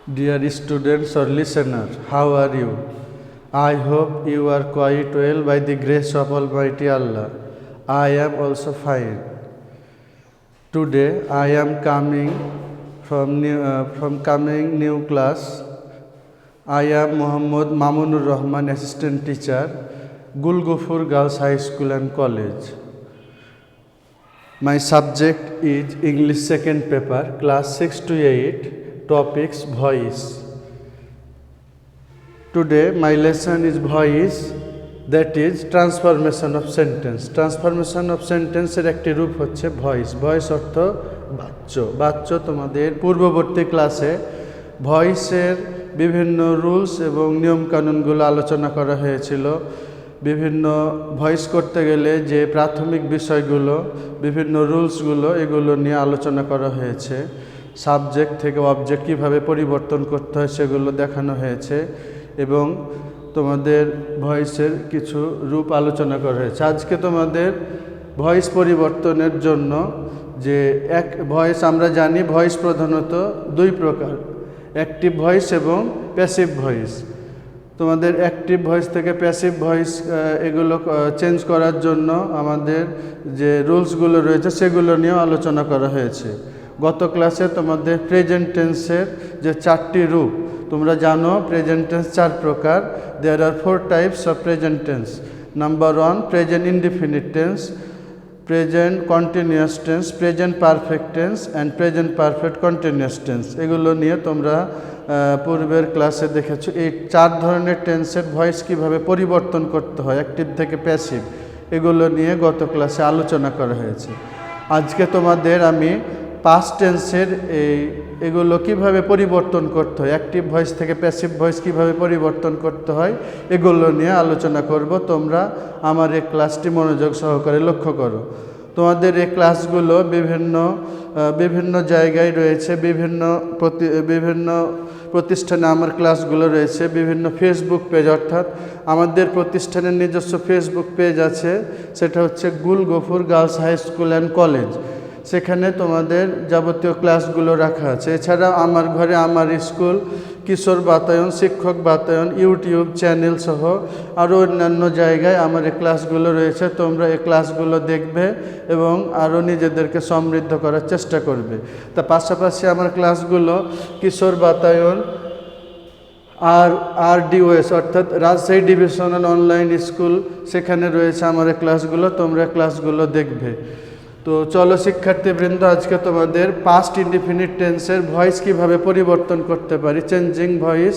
Dear students or listener, how are you? I hope you are quite well by the grace of Almighty Allah. I am also fine. Today I am coming from new class. I am Muhammad Mamunur Rahman, assistant teacher, Gulgufur Girls High School and College. My subject is English second paper, class 6 to 8, topics voice. Today my lesson is voice, that is transformation of sentence. Transformation of sentence এর একটি রূপ হচ্ছে voice. Voice অর্থ বাচ্য। বাচ্য তোমাদের পূর্ববর্তী ক্লাসে ভয়েসের বিভিন্ন রুলস এবং নিয়মকানুনগুলো আলোচনা করা হয়েছিল। বিভিন্ন ভয়েস করতে গেলে যে প্রাথমিক বিষয়গুলো, বিভিন্ন রুলসগুলো, এগুলো নিয়ে আলোচনা করা হয়েছে। সাবজেক্ট থেকে অবজেক্ট কীভাবে পরিবর্তন করতে হয় সেগুলো দেখানো হয়েছে এবং তোমাদের ভয়েসের কিছু রূপ আলোচনা করা হয়েছে। আজকে তোমাদের ভয়েস পরিবর্তনের জন্য যে ভয়েস, আমরা জানি ভয়েস প্রধানত দুই প্রকার, অ্যাক্টিভ ভয়েস এবং প্যাসিভ ভয়েস। তোমাদের অ্যাক্টিভ ভয়েস থেকে প্যাসিভ ভয়েস এগুলো চেঞ্জ করার জন্য আমাদের যে রুলসগুলো রয়েছে সেগুলো নিয়েও আলোচনা করা হয়েছে। গত ক্লাসে তোমাদের প্রেজেন্ট টেন্সের যে 4টি রূপ, তোমরা জানো প্রেজেন্ট টেন্স 4 প্রকার। দেয়ার আর 4 types of present tense. Number 1 present indefinite tense, present continuous tense, present perfect tense and present perfect continuous tense. এগুলো নিয়ে তোমরা পূর্বের ক্লাসে দেখেছো। এই 4 ধরনের টেন্সের ভয়েস কিভাবে পরিবর্তন করতে হয় অ্যাক্টিভ থেকে প্যাসিভ, এগুলো নিয়ে গত ক্লাসে আলোচনা করা হয়েছে। আজকে তোমাদের আমি পাস্ট টেন্সের এগুলো কিভাবে পরিবর্তন করতে হয়, অ্যাক্টিভ ভয়েস থেকে প্যাসিভ ভয়েস কিভাবে পরিবর্তন করতে হয় এগুলো নিয়ে আলোচনা করব। তোমরা আমার এই ক্লাসটি মনোযোগ সহকারে লক্ষ্য করো। তোমাদের এই ক্লাসগুলো বিভিন্ন জায়গায় রয়েছে, বিভিন্ন প্রতিষ্ঠানে আমার ক্লাসগুলো রয়েছে, বিভিন্ন ফেসবুক পেজ, অর্থাৎ আমাদের প্রতিষ্ঠানের নিজস্ব ফেসবুক পেজ আছে, সেটা হচ্ছে Gulgafur girls high school and college. সেখানে তোমাদের যাবতীয় ক্লাসগুলো রাখা আছে। এছাড়া আমার ঘরে আমার স্কুল, কিশোর বাতায়ন, শিক্ষক বাতায়ন, ইউটিউব চ্যানেল সহ আরও অন্যান্য জায়গায় আমার এই ক্লাসগুলো রয়েছে। তোমরা এই ক্লাসগুলো দেখবে এবং আরও নিজেদেরকে সমৃদ্ধ করার চেষ্টা করবে। তা পাশাপাশি আমার ক্লাসগুলো কিশোর বাতায়ন RDOS অর্থাৎ রাজশাহী ডিভিশনাল অনলাইন স্কুল, সেখানে রয়েছে আমার এই ক্লাসগুলো, তোমরা ক্লাসগুলো দেখবে। তো চলো শিক্ষার্থীবৃন্দ, আজকে তোমাদের পাস্ট ইনডিফিনিট টেন্সের ভয়েস কিভাবে পরিবর্তন করতে পারি, চেঞ্জিং ভয়েস,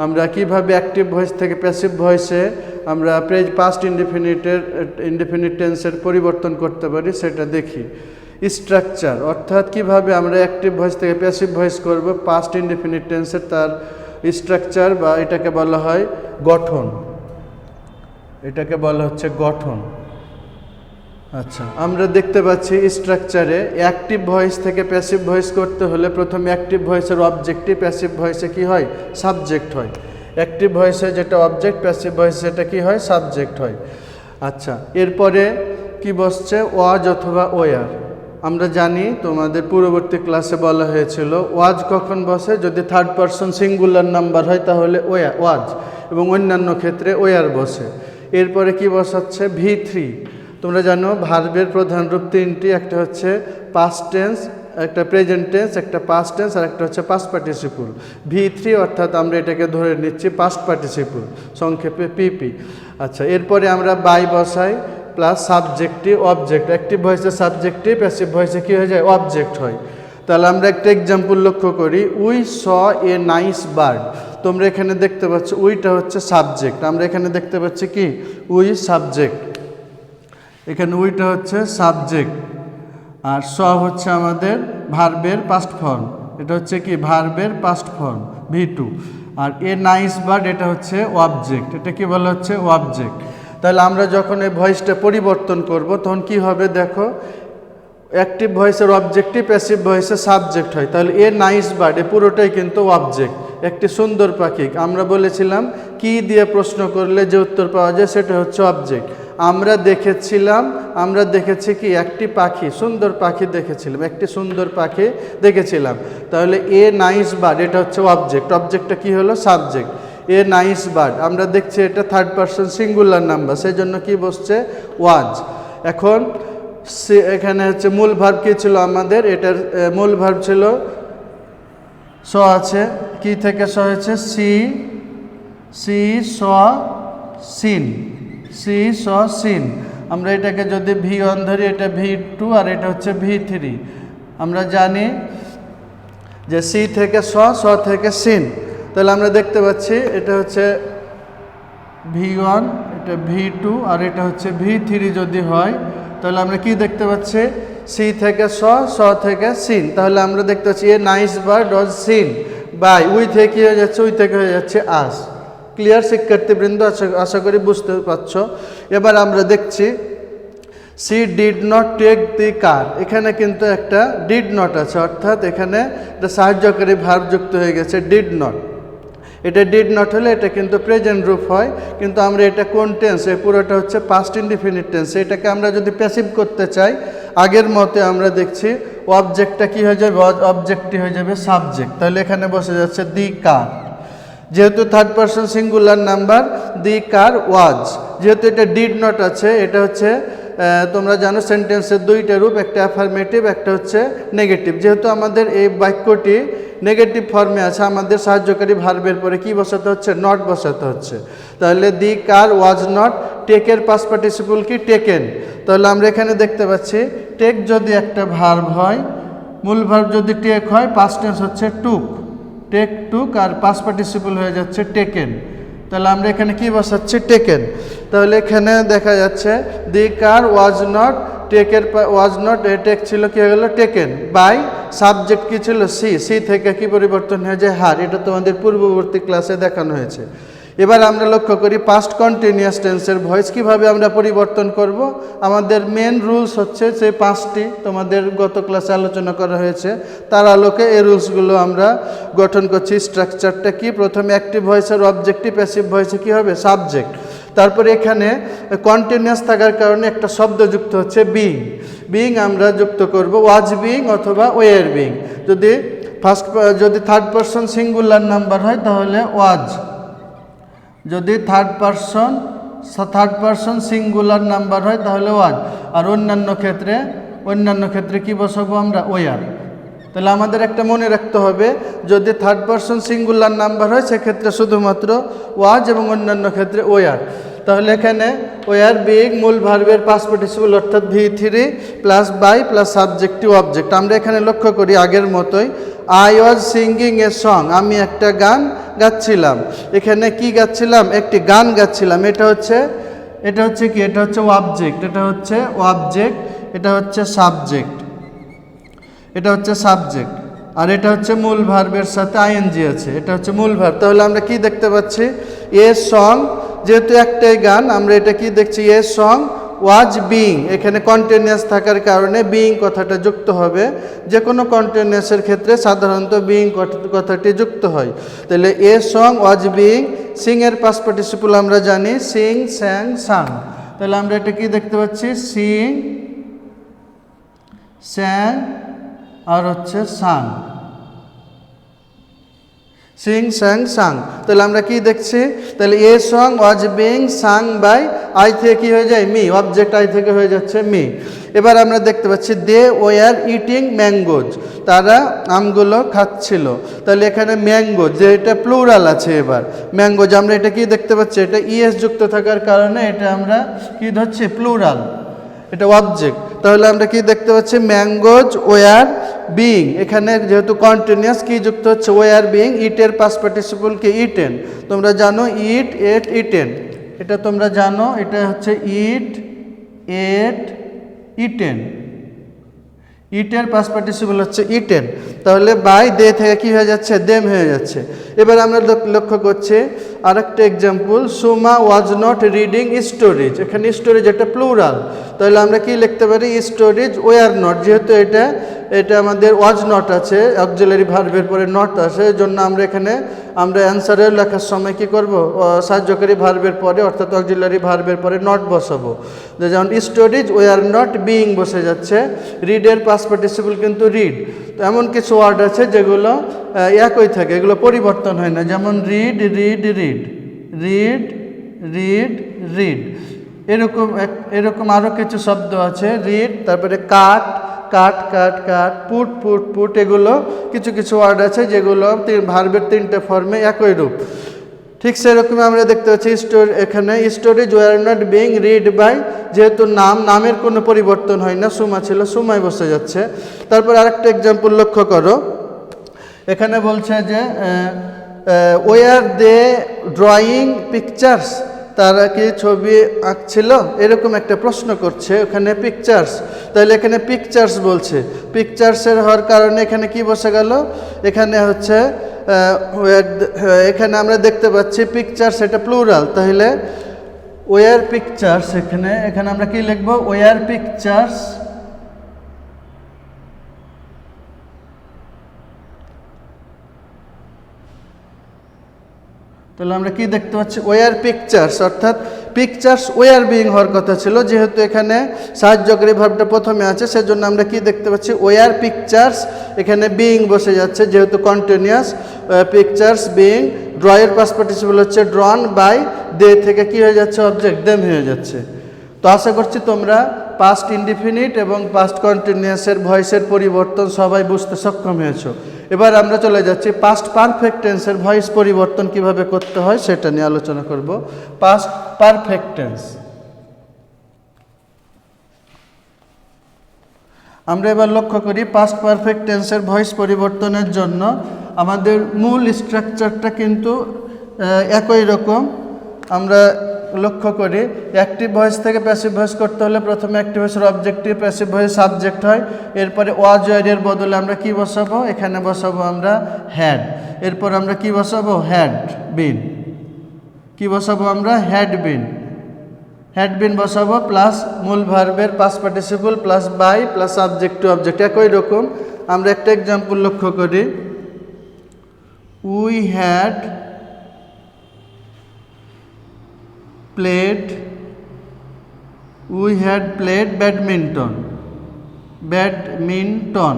আমরা কিভাবে অ্যাক্টিভ ভয়েস থেকে প্যাসিভ ভয়েসে আমরা পাস্ট ইনডিফিনিট টেন্সের পরিবর্তন করতে পারি সেটা দেখি। স্ট্রাকচার অর্থাৎ কিভাবে আমরা অ্যাক্টিভ ভয়েস থেকে প্যাসিভ ভয়েস করব পাস্ট ইনডিফিনিট টেন্সের, তার স্ট্রাকচার বা এটাকে বলা হয় গঠন, এটাকে বলা হচ্ছে গঠন। আচ্ছা, আমরা দেখতে পাচ্ছি স্ট্রাকচারে অ্যাক্টিভ ভয়েস থেকে প্যাসিভ ভয়েস করতে হলে প্রথমে অ্যাক্টিভ ভয়েসের অবজেক্টিভ, প্যাসিভ ভয়েসে কি হয়, সাবজেক্ট হয়। অ্যাক্টিভ ভয়েসে যেটা অবজেক্ট, প্যাসিভ ভয়েসে সেটা কি হয়, সাবজেক্ট হয়। আচ্ছা, এরপরে কি বসছে, ওয়াজ অথবা ওয়ার। আমরা জানি তোমাদের পূর্ববর্তী ক্লাসে বলা হয়েছিল ওয়াজ কখন বসে, যদি থার্ড পারসন সিঙ্গুলার নাম্বার হয় তাহলে ওয়াজ, এবং অন্যান্য ক্ষেত্রে ওয়ার বসে। এরপরে কি বসাচ্ছে, V3। তোমরা জানো ভার্বের প্রধান রূপ 3টি, একটা হচ্ছে পাস্ট টেন্স, একটা প্রেজেন্ট টেন্স, একটা পাস্ট টেন্স, আর একটা হচ্ছে পাস্ট পার্টিসিপল। V3 অর্থাৎ আমরা এটাকে ধরে নিচ্ছি পাস্ট পার্টিসিপল, সংক্ষেপে PP। আচ্ছা, এরপরে আমরা বাই বসাই প্লাস সাবজেক্টিভ অবজেক্ট। অ্যাক্টিভ ভয়েসে সাবজেক্টিভ, প্যাসিভ ভয়েসে কী হয়ে যায়, অবজেক্ট হয়। তাহলে আমরা একটা এক্সাম্পল লক্ষ্য করি, we saw A nice bird. তোমরা এখানে দেখতে পাচ্ছ উইটা হচ্ছে সাবজেক্ট, আমরা এখানে দেখতে পাচ্ছি কি উই সাবজেক্ট, এখানে উইটা হচ্ছে সাবজেক্ট, আর স হচ্ছে আমাদের ভার্বের পাস্ট ফর্ম, এটা হচ্ছে কি ভার্বের পাস্ট ফর্ম V2। আর এ নাইস বার্ড এটা হচ্ছে অবজেক্ট, এটা কি বলা হচ্ছে অবজেক্ট। তাহলে আমরা যখন এই ভয়েসটা পরিবর্তন করব তখন কি হবে দেখো, অ্যাক্টিভ ভয়েসের অবজেক্টিভ, প্যাসিভ ভয়েসের সাবজেক্ট হয়। তাহলে এ নাইস বার্ড এ পুরোটাই কিন্তু অবজেক্ট, একটি সুন্দর পাখি। আমরা বলেছিলাম কি দিয়ে প্রশ্ন করলে যে উত্তর পাওয়া যায় সেটা হচ্ছে অবজেক্ট। আমরা দেখেছি কি একটি পাখি, সুন্দর পাখি দেখেছিলাম, একটি সুন্দর পাখি দেখেছিলাম। তাহলে এ নাইস বার্ড, এটা হচ্ছে অবজেক্ট, অবজেক্টটা কি হলো? সাবজেক্ট। এ নাইস বার্ড, আমরা দেখছি এটা থার্ড পারসন সিঙ্গুলার নাম্বার, সেই জন্য কি বসছে? ওয়াজ। এখন এখানে হচ্ছে মূল ভার্ব কি ছিল আমাদের? এটার মূল ভার্ব ছিল স আছে, কি থেকে স হয়েছে? সি স সিন, সি স সিন। আমরা এটাকে যদি V1 ধরি, এটা V2 আর এটা হচ্ছে V3। আমরা জানি যে সি থেকে স থেকে সিন, তাহলে আমরা দেখতে পাচ্ছি এটা হচ্ছে V1, এটা V2 আর এটা হচ্ছে V3 যদি হয়, তাহলে আমরা কি দেখতে পাচ্ছি? সি থেকে স থেকে সিন। তাহলে আমরা দেখতে পাচ্ছি a nice bird was seen by, we থেকে কি হয়ে যাচ্ছে? উই থেকে হয়ে যাচ্ছে আস। ক্লিয়ার শিক্ষার্থীবৃন্দ? আশা করি বুঝতে পারছ। এবার আমরা দেখছি she did not take the car, এখানে কিন্তু একটা ডিড নট আছে, অর্থাৎ এখানে একটা সাহায্যকারী ভার্ব যুক্ত হয়ে গেছে, ডিড নট। এটা ডিড নট হলে এটা কিন্তু প্রেজেন্ট রূপ হয়, কিন্তু আমরা এটা কোন টেন্স? এই পুরোটা হচ্ছে পাস্ট ইনডিফিনিট টেন্স। এটাকে আমরা যদি প্যাসিভ করতে চাই আগের মতে, আমরা দেখছি অবজেক্টটা কি হয়ে যাবে? অবজেক্টটি হয়ে যাবে সাবজেক্ট। তাহলে এখানে বসে যাচ্ছে দি কার, যেহেতু থার্ড পারসন সিঙ্গুলার নাম্বার, দি কার ওয়াজ। যেহেতু এটা ডিড নট আছে, এটা হচ্ছে তোমরা জানো সেন্টেন্সের দুইটা রূপ, একটা অ্যাফার্মেটিভ, একটা হচ্ছে নেগেটিভ। যেহেতু আমাদের এই বাক্যটি নেগেটিভ ফর্মে আছে, আমাদের সাহায্যকারী ভার্বের পরে কি বসাতে হচ্ছে? নট বসাতে হচ্ছে। তাহলে দি car was not টেকের past participle কি? টেকেন। তাহলে আমরা এখানে দেখতে পাচ্ছি টেক যদি একটা ভার্ব হয়, মূল ভার্ব যদি টেক হয়, পাস্ট টেন্স হচ্ছে টুক, টেক টুক, আর পাস্ট পার্টিসিপল হয়ে যাচ্ছে টেকেন। তাহলে আমরা এখানে কি বসাচ্ছি? টেকেন। তাহলে এখানে দেখা যাচ্ছে দি কার ওয়াজ নট টেকের, ওয়াজ নট টেক ছিল, কি হয়ে গেল? Taken by. সাবজেক্ট কি ছিল? সি থেকে কি পরিবর্তন হয়ে যায়? হার। এটা তোমাদের পূর্ববর্তী ক্লাসে দেখানো হয়েছে। এবার আমরা লক্ষ্য করি পাস্ট কন্টিনিউয়াস টেন্সের ভয়েস কিভাবে আমরা পরিবর্তন করব। আমাদের মেন রুলস হচ্ছে সেই 5টি, তোমাদের গত ক্লাসে আলোচনা করা হয়েছে, তার আলোকে এই রুলসগুলো আমরা গঠন করছি। স্ট্রাকচারটা কি? প্রথমে অ্যাক্টিভ ভয়েসের অবজেক্টিভ, প্যাসিভ ভয়েসে কি হবে? সাবজেক্ট। তারপরে এখানে কন্টিনিউয়াস থাকার কারণে একটা শব্দ যুক্ত হচ্ছে বিং। বিং আমরা যুক্ত করব ওয়াজ বিং অথবা ওয়ার বিং। যদি থার্ড পারসন সিঙ্গুলার নাম্বার হয় তাহলে ওয়াজ, যদি থার্ড পারসন সিঙ্গুলার নাম্বার হয় তাহলে ওয়াজ, আর অন্যান্য ক্ষেত্রে কি বসাবো আমরা? ওয়ার। তাহলে আমাদের একটা মনে রাখতে হবে, যদি থার্ড পারসন সিঙ্গুলার নাম্বার হয় সেক্ষেত্রে শুধুমাত্র ওয়াজ এবং অন্যান্য ক্ষেত্রে ওয়ার। তাহলে এখানে ওয়ার বিং মূল ভার্বের পাস্ট পার্টিসিপল, অর্থাৎ V3 plus by plus subjective object. আমরা এখানে লক্ষ্য করি আগের মতোই, I was singing a song, আমি একটা গান গাচ্ছিলাম। এখানে কি গাচ্ছিলাম? একটি গান গাচ্ছিলাম। এটা হচ্ছে কি? এটা হচ্ছে অবজেক্ট, এটা হচ্ছে সাবজেক্ট, আর এটা হচ্ছে মূল ভার্বের সাথে আইএনজি আছে, এটা হচ্ছে মূল ভার্ব। তাহলে আমরা কি দেখতে পাচ্ছি? এ সং, যেহেতু একটাই গান, আমরা এটা কি দেখছি? এ সং ওয়াজ বিং। এখানে কন্টিনিউয়াস থাকার কারণে বিং কথাটা যুক্ত হবে। যে কোনো কন্টিনিউয়াসের ক্ষেত্রে সাধারণত বিং কথাটি যুক্ত হয়। তাহলে a song was being, Singh এর পাস্ট পার্টিসিপল আমরা জানি সিং, স্যাং, সাং। তাহলে আমরা এটা কি দেখতে পাচ্ছি? সিং, স্যাং আর হচ্ছে সাং, সিং, স্যাং, সাং। তাহলে আমরা কি দেখছি? তাহলে a song was being sung by, I থেকে কি হয়ে যায়? মি, অবজেক্ট আই থেকে হয়ে যাচ্ছে মি। এবার আমরা দেখতে পাচ্ছি দে ওয়ার ইটিং ম্যাঙ্গোজ, তারা আমগুলো খাচ্ছিল। তাহলে এখানে ম্যাঙ্গোজ, যে এটা প্লুরাল আছে, এবার ম্যাঙ্গোজ আমরা এটা কি দেখতে পাচ্ছি? এটা ইএস যুক্ত থাকার কারণে এটা আমরা কি ধরছি? প্লুরাল, এটা অবজেক্ট। তাহলে আমরা কি দেখতে পাচ্ছি? ম্যাঙ্গোজ ওয়ার বিং, এখানে যেহেতু কন্টিনিউয়াস কি যুক্ত হচ্ছে? Were being. ইটের পাস্ট পার্টিসিপল কি? ইটেন। তোমরা জানো ইট, এট, ইটেন, এটা তোমরা জানো, এটা হচ্ছে ইট, এট, ইটেন। ইটের পাস্ট পার্টিসিপল হচ্ছে ইটেন। তাহলে বাই দে থেকে কি হয়ে যাচ্ছে? দেম হয়ে যাচ্ছে। এবার আমরা লক্ষ্য করছি আরেকটা example, Suma was not reading storage. এখানে স্টোরেজ একটা প্লুরাল, তাহলে আমরা কি লিখতে পারি, স্টোরেজ ওয়ার নট। যেহেতু এটা আমাদের ওয়াজ নট আছে, অক্সিলারি ভার্বের পরে নট আছে, এই জন্য আমরা এখানে অ্যান্সারে লেখার সময় কি করব, সাহায্যকারী ভার্বের পরে অর্থাৎ অক্সিলারি ভার্বের পরে নট বসাবো। যেমন স্টোরেজ ওয়ার নট বিইং বসে যাচ্ছে, রিডের পাস্ট পার্টিসিপল কিন্তু রিড। তো এমন কিছু ওয়ার্ড আছে যেগুলো একই থাকে, এগুলো পরিবর্তন হয় না, যেমন read read read, read read read. এরকম আরও কিছু শব্দ আছে, রিড, তারপরে কাট কাট কাট কাট, পুট পুট পুট। এগুলো কিছু কিছু ওয়ার্ড আছে যেগুলো ভার্বের 3টে ফর্মে একই রূপ। ঠিক সেরকম আমরা দেখতে পাচ্ছি এখানে storage were not being read by, যেহেতু নামের কোনো পরিবর্তন হয় না, সুমা ছিল সুমায় বসে যাচ্ছে। তারপর আরেকটা এক্সাম্পল লক্ষ্য করো, এখানে বলছে যে ওয়ার দে ড্রয়িং পিকচার্স, তারা কি ছবি আঁকছিল, এরকম একটা প্রশ্ন করছে। ওখানে পিকচার্স, তাহলে এখানে পিকচার্স বলছে, পিকচার্সের হওয়ার কারণে এখানে কি বসে গেল, এখানে হচ্ছে এখানে আমরা দেখতে পাচ্ছি পিকচার্স এটা প্লুরাল, তাহলে ওয়ার পিকচার্স, এখানে আমরা কি লিখবো, ওয়ার পিকচার্স। তাহলে আমরা কি দেখতে পাচ্ছি, ওয়ার পিকচার্স, অর্থাৎ পিকচার্স ওয়ার বিং হওয়ার কথা ছিল, যেহেতু এখানে সাহায্যকারী ভার্বটা প্রথমে আছে, সেজন্য আমরা কি দেখতে পাচ্ছি, ওয়ার পিকচার্স, এখানে বিং বসে যাচ্ছে যেহেতু কন্টিনিউয়াস, পিকচার্স বিং। ড্রয়ের পাস্ট পার্টিসিপল হচ্ছে ড্রন বাই, দে থেকে কি হয়ে যাচ্ছে, অবজেক্ট দেম হয়ে যাচ্ছে। তো আশা করছি তোমরা পাস্ট ইনডিফিনিট এবং পাস্ট কন্টিনিউয়াসের ভয়েসের পরিবর্তন সবাই বুঝতে সক্ষম হয়েছো। এবার আমরা চলে যাচ্ছি পাস্ট পারফেক্ট টেন্সের ভয়েস পরিবর্তন কিভাবে করতে হয় সেটা নিয়ে আলোচনা করব। পাস্ট পারফেক্ট টেন্স, আমরা এবার লক্ষ্য করি পাস্ট পারফেক্ট টেন্সের ভয়েস পরিবর্তনের জন্য আমাদের মূল স্ট্রাকচারটা কিন্তু একই রকম। আমরা লক্ষ্য করি অ্যাক্টিভ ভয়েস থেকে প্যাসিভ ভয়েস করতে হলে প্রথমে অ্যাক্টিভ ভয়েসের অবজেক্টিভ, প্যাসিভ ভয়েস সাবজেক্ট হয়, এরপরে ওয়াজ ওয়ারের বদলে আমরা কি বসাবো, এখানে বসাবো আমরা হ্যাড, এরপর আমরা কি বসাবো, হ্যাড বিন, কি বসাবো আমরা, হ্যাড বিন, হ্যাড বিন বসাবো প্লাস মূল ভার্বের past participle plus by plus subject to object. একই রকম আমরা একটা এক্সাম্পল লক্ষ্য করি, we had played badminton, badminton.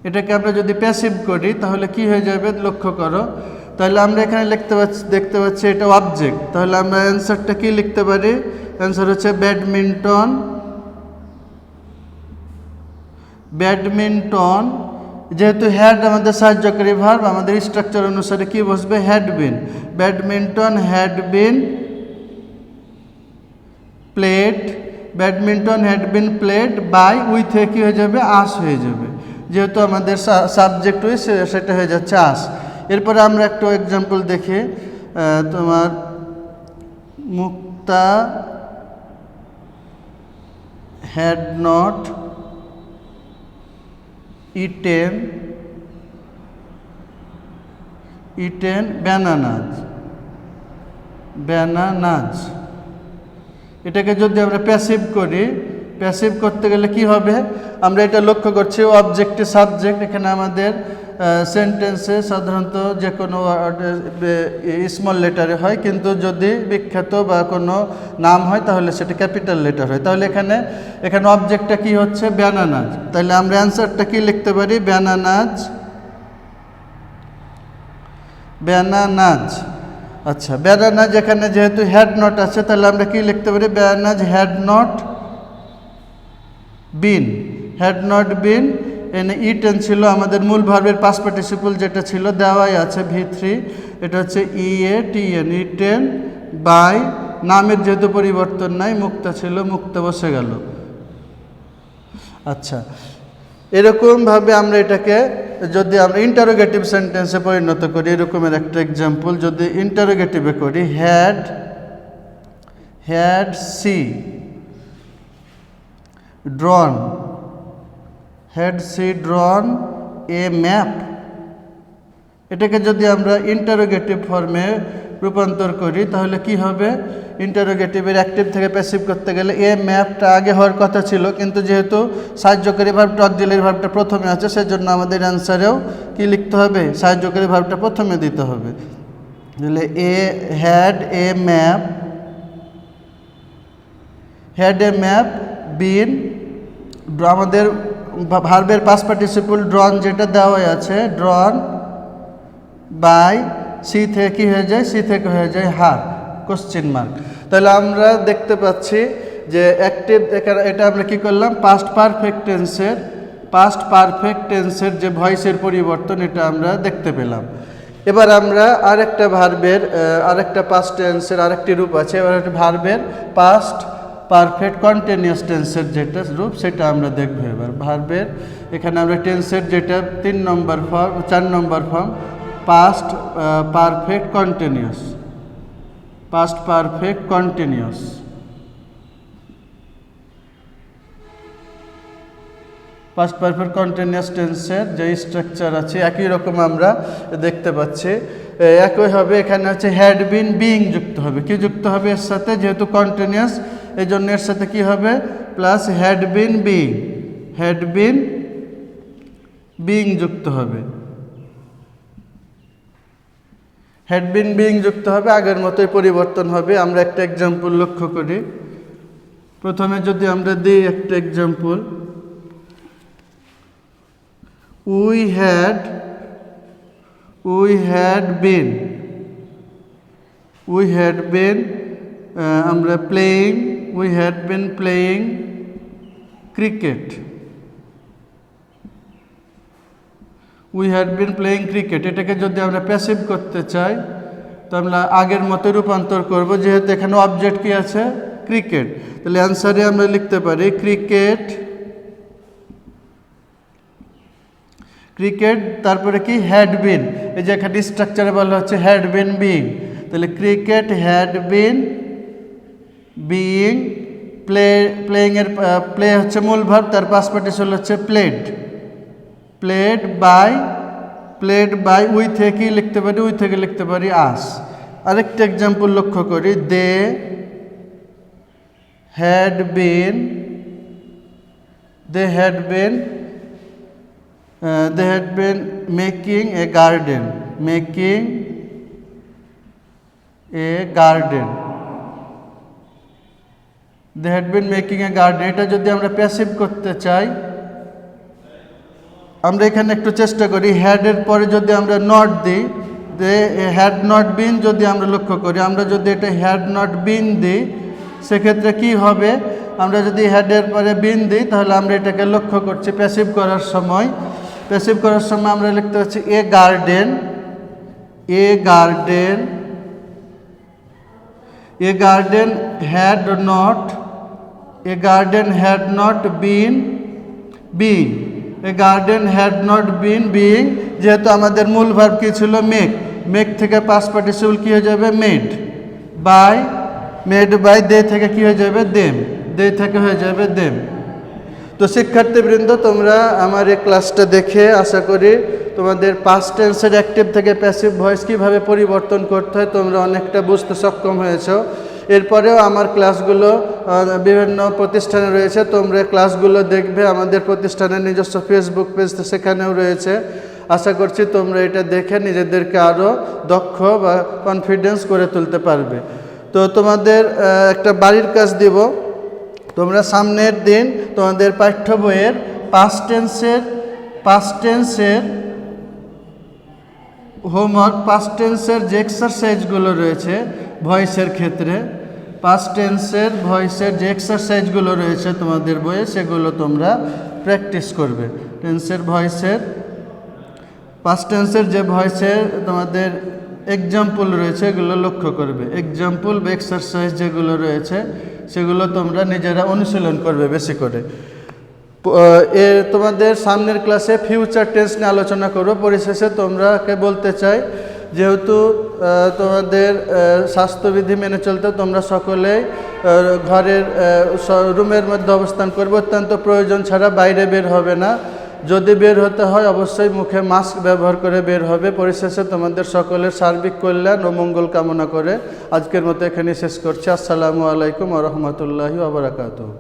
এটাকে আমরা যদি প্যাসিভ করি তাহলে কি হয়ে যাবে লক্ষ্য করো, তাহলে আমরা এখানে দেখতে পাচ্ছি এটা অবজেক্ট, তাহলে আমরা অ্যান্সারটা কি লিখতে পারি, অ্যান্সার হচ্ছে ব্যাডমিন্টন, ব্যাডমিন্টন। যেহেতু হ্যাড আমাদের সাহায্যকারী ভার্ব, আমাদের স্ট্রাকচার অনুসারে কি বসবে, had been, badminton had been played, badminton had been played by, we থেকে কী হয়ে যাবে, আস হয়ে যাবে, যেহেতু আমাদের সাবজেক্ট উই সেটা হয়ে যাচ্ছে আস। এরপরে আমরা একটা এক্সাম্পল দেখি, তোমার মুক্তা হ্যাড নট ইটেন ব্যানানাজ। এটাকে যদি আমরা প্যাসিভ করি, প্যাসিভ করতে গেলে কি হবে, আমরা এটা লক্ষ্য করছি অবজেক্টে সাবজেক্ট, এখানে আমাদের সেন্টেন্সে সাধারণত যে কোনো স্মল লেটারে হয়, কিন্তু যদি বিখ্যাত বা কোনো নাম হয় তাহলে সেটা ক্যাপিটাল লেটার হয়। তাহলে এখানে অবজেক্টটা কি হচ্ছে, ব্যানানাজ, তাহলে আমরা অ্যান্সারটা কি লিখতে পারি, ব্যানানাজ। আচ্ছা, ব্যানানাজ এখানে যেহেতু হ্যাড নট আছে তাহলে আমরা কি লিখতে পারি, ব্যানানাজ হ্যাড নট বিন, এনে ইটেন ছিল আমাদের মূল ভার্বের পাস্ট পার্টিসিপল যেটা ছিল দেওয়াই আছে V3, এটা হচ্ছে EATN, ইটেন বাই, নামের যেহেতু পরিবর্তন নাই, মুক্তা ছিল মুক্তা বসে গেল। আচ্ছা, এরকমভাবে আমরা এটাকে যদি আমরা ইন্টারোগেটিভ সেন্টেন্সে পরিণত করি, এরকমের একটা এক্সাম্পল যদি ইন্টারোগেটিভে করি, had she drawn a map এটাকে যদি আমরা ইন্টারোগেটিভ ফর্মে রূপান্তর করি তাহলে কি হবে? ইন্টারোগেটিভের অ্যাক্টিভ থেকে প্যাসিভ করতে গেলে এ ম্যাপটা আগে হওয়ার কথা ছিল, কিন্তু যেহেতু সাহায্যকারী ভার্বটা অক্সিলারি ভার্বটা প্রথমে আছে, সেজন্য আমাদের অ্যান্সারেও কি লিখতে হবে? সাহায্যকারী ভার্বটা প্রথমে দিতে হবে। তাহলে a had a map, had a map been, আমাদের ভার্বের পাস্ট পার্টিসিপল ড্রন যেটা দেওয়া আছে, ড্রন বাই, সি থেকে কী হয়ে যায়? সি থেকে হয়ে যায় হার, কোশ্চেন মার্ক। তাহলে আমরা দেখতে পাচ্ছি যে অ্যাক্টিভ, এটা আমরা কি করলাম? পাস্ট পারফেক্ট টেন্সের যে ভয়েসের পরিবর্তন, এটা আমরা দেখতে পেলাম। এবার আমরা আরেকটা ভার্বের আরেকটা পাস্ট টেন্সের আরেকটি রূপ আছে। এবার একটা ভার্বের পাস্ট পারফেক্ট কন্টিনিউয়াস টেন্সের যেটা রূপ, সেটা আমরা দেখব। এবার ভার্বের এখানে আমরা টেন্সের যেটা 4 number form, past perfect continuous, past perfect continuous. Past perfect continuous টেন্সের যে স্ট্রাকচার আছে একই রকম আমরা দেখতে পাচ্ছি। একইভাবে এখানে হচ্ছে হ্যাড বিন বিইং যুক্ত হবে। কি যুক্ত হবে এর সাথে? যেহেতু কন্টিনিউয়াস, এই জন্য এর সাথে কি হবে? প্লাস হ্যাড বিন বিইং যুক্ত হবে। হ্যাড বিন বিইং যুক্ত হবে, আগের মতোই পরিবর্তন হবে। আমরা একটা এক্সাম্পল লক্ষ্য করি। প্রথমে যদি আমরা দিই একটা এক্সাম্পল, উই হ্যাড বিন আমরা we had been playing cricket. এটাকে যদি আমরা প্যাসিভ করতে চাই তো আমরা আগের মতো রূপান্তর করব। যেহেতু এখানে অবজেক্ট কি আছে? ক্রিকেট। তাহলে অ্যান্সারে আমরা লিখতে পারি ক্রিকেট, তারপরে কি? Had been. এই যে এখানে স্ট্রাকচারে বলা হচ্ছে হ্যাড বিন বিইং। তাহলে cricket had been being, playing এর প্লে হচ্ছে মূল ভার্ব, তার পাস্ট পার্টিসিপল হচ্ছে প্লেড বাই উই থেকে লিখতে পারি, উই থেকে লিখতে পারি আস। আরেকটা এক্সাম্পল লক্ষ্য করি, they had been making a garden, এটা যদি আমরা প্যাসিভ করতে চাই, আমরা এখানে একটু চেষ্টা করি। হ্যাডের পরে যদি আমরা নট দিই, হ্যাড নট বিন যদি আমরা লক্ষ্য করি, আমরা যদি এটা হ্যাড নট বিন দিই সেক্ষেত্রে কি হবে? আমরা যদি হ্যাডের পরে বিন দিই তাহলে আমরা এটাকে লক্ষ্য করছি প্যাসিভ করার সময় আমরা লিখতে পাচ্ছি a garden had not been being. যেহেতু আমাদের মূল ভার্ব কি ছিল? মেক থেকে পাস্ট পার্টিসিপল কি হয়ে যাবে? মেড বাই দে থেকে কি হয়ে যাবে? দেম। তো শিক্ষার্থীবৃন্দ, তোমরা আমার এই ক্লাসটা দেখে আশা করি তোমাদের পাস্ট টেন্সের অ্যাক্টিভ থেকে প্যাসিভ ভয়েস কীভাবে পরিবর্তন করতে হয় তোমরা অনেকটা বুঝতে সক্ষম হয়েছো। এরপরেও আমার ক্লাসগুলো বিভিন্ন প্রতিষ্ঠানে রয়েছে, তোমরা ক্লাসগুলো দেখবে। আমাদের প্রতিষ্ঠানের নিজস্ব ফেসবুক পেজ সেখানেও রয়েছে। আশা করছি তোমরা এটা দেখে নিজেদেরকে আরও দক্ষ বা কনফিডেন্স করে তুলতে পারবে। তো তোমাদের একটা বাড়ির কাজ দিব। তোমরা সামনের দিন তোমাদের পাঠ্য বইয়ের পাস্ট টেন্সের হোমওয়ার্ক, পাস্ট টেন্সের যে এক্সারসাইজগুলো রয়েছে ভয়েসের ক্ষেত্রে, পাস্ট টেন্সের ভয়েসের যে এক্সারসাইজগুলো রয়েছে তোমাদের বইয়ে, সেগুলো তোমরা প্র্যাকটিস করবে। পাস্ট টেন্সের যে ভয়েসের তোমাদের এক্সাম্পল রয়েছে এগুলো লক্ষ্য করবে। এক্সাম্পল বা এক্সারসাইজ যেগুলো রয়েছে সেগুলো তোমরা নিজেরা অনুশীলন করবে বেশি করে। তোমাদের সামনের ক্লাসে ফিউচার টেন্স নিয়ে আলোচনা করব। পরিশেষে তোমরাকে বলতে চাই, যেহেতু তোমাদের স্বাস্থ্যবিধি মেনে চলতে তোমরা সকলেই ঘরের রুমের মধ্যে অবস্থান করবে, অত্যন্ত প্রয়োজন ছাড়া বাইরে বের হবে না। যদি বের হতে হয় অবশ্যই মুখে মাস্ক ব্যবহার করে বের হবে। পরিশেষে তোমাদের সকলের সার্বিক কল্যাণ ও মঙ্গল কামনা করে আজকের মতো এখানে শেষ করছি। আসসালামু আলাইকুম ওয়া রাহমাতুল্লাহি ওয়া বারাকাতুহু।